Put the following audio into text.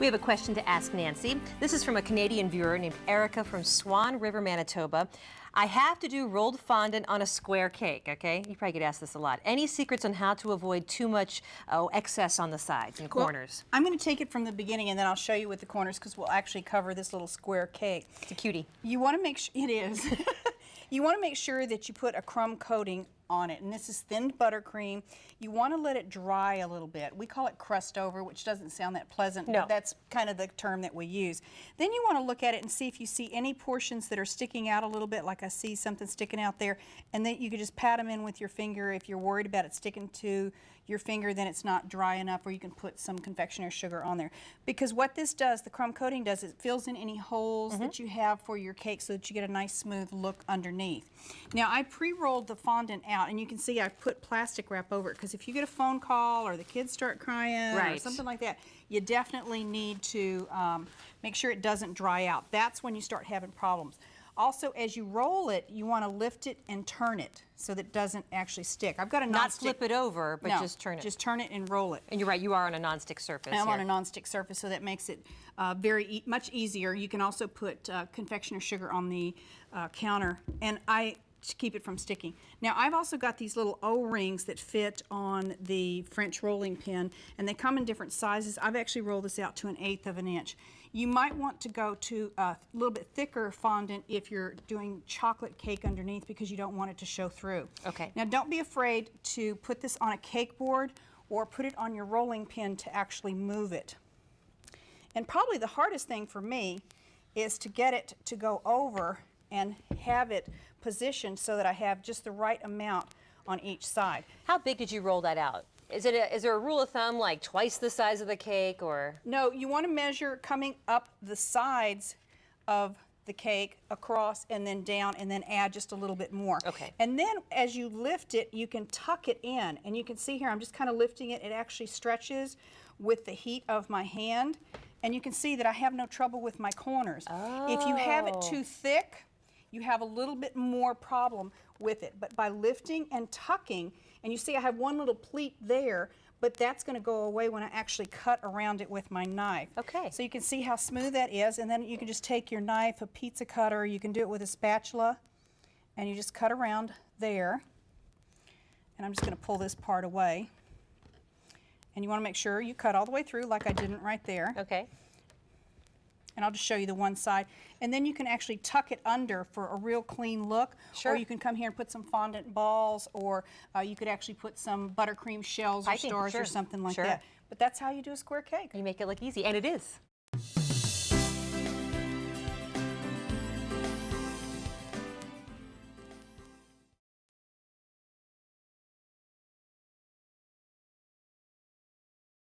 We have a question to ask Nancy. This is from a Canadian viewer named Erica from Swan River, Manitoba. I have to do rolled fondant on a square cake, okay? You probably get asked this a lot. Any secrets on how to avoid too much excess on the sides and corners? Well, I'm going to take it from the beginning and then I'll show you with the corners because we'll actually cover this little square cake. It's a cutie. You want to make sure, it is. You want to make sure that you put a crumb coating on it, and this is thinned buttercream. You want to let it dry a little bit. We call it crust over, which doesn't sound that pleasant, no. But that's kind of the term that we use. Then you want to look at it and see if you see any portions that are sticking out a little bit, like I see something sticking out there, and then you can just pat them in with your finger. If you're worried about it sticking to your finger, then it's not dry enough, or you can put some confectioner's sugar on there. Because what this does, the crumb coating does, it fills in any holes that you have for your cake so that you get a nice smooth look underneath. Now I pre-rolled the fondant out, and you can see I've put plastic wrap over it, because if you get a phone call or the kids start crying or something like that, you definitely need to make sure it doesn't dry out. That's when you start having problems. Also, as you roll it, you want to lift it and turn it so that it doesn't actually stick. I've got a not flip it over, but just turn it. Just turn it and roll it. And you're right, you are on a nonstick surface. I'm on a nonstick surface, so that makes it much easier. You can also put confectioner's sugar on the counter, and to keep it from sticking. Now I've also got these little O-rings that fit on the French rolling pin, and they come in different sizes. I've actually rolled this out to 1/8 of an inch. You might want to go to a little bit thicker fondant if you're doing chocolate cake underneath, because you don't want it to show through. Okay. Now don't be afraid to put this on a cake board or put it on your rolling pin to actually move it. And probably the hardest thing for me is to get it to go over and have it positioned so that I have just the right amount on each side. How big did you roll that out? Is there a rule of thumb, like twice the size of the cake, or? No, you want to measure coming up the sides of the cake across and then down, and then add just a little bit more. Okay. And then as you lift it, you can tuck it in, and you can see here I'm just kind of lifting it. It actually stretches with the heat of my hand, and you can see that I have no trouble with my corners. Oh. If you have it too thick, you have a little bit more problem with it. But by lifting and tucking, and you see I have one little pleat there, but that's going to go away when I actually cut around it with my knife. Okay. So you can see how smooth that is, and then you can just take your knife, a pizza cutter, you can do it with a spatula, and you just cut around there. And I'm just going to pull this part away. And you want to make sure you cut all the way through like I didn't right there. Okay. And I'll just show you the one side. And then you can actually tuck it under for a real clean look. Sure. Or you can come here and put some fondant balls, or you could actually put some buttercream shells or stars or something like that. But that's how you do a square cake. You make it look easy, and it is.